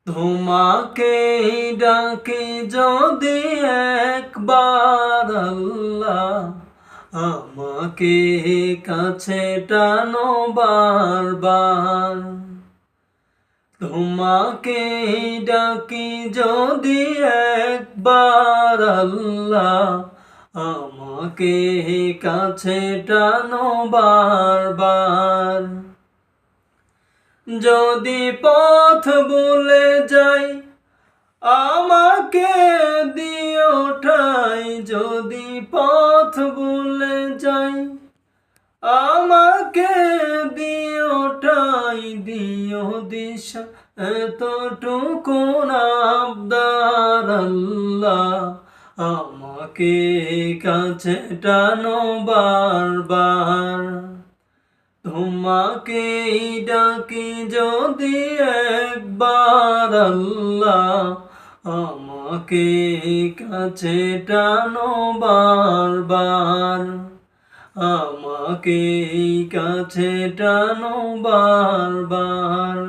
তোমাকে ডাকি যদি একবার আল্লাহ, আমাকে কাছে টানো বারবার। তোমাকে ডাকি যদি একবার আল্লাহ, আমাকে কাছে টানো বারবার। যদি পথ ভুলে যাই আমাকে দিও ঠাই, যদি পথ ভুলে যাই আমাকে দিও ঠাই, দিও দিশা এতটুকু আবদার আল্লাহ, আমাকে কাছে টানো বারবার। তোমাকে ডাকি যদি একবার আল্লাহ, আমাকে কাছে টানো বারবার, আমাকে কাছে টানো বারবার।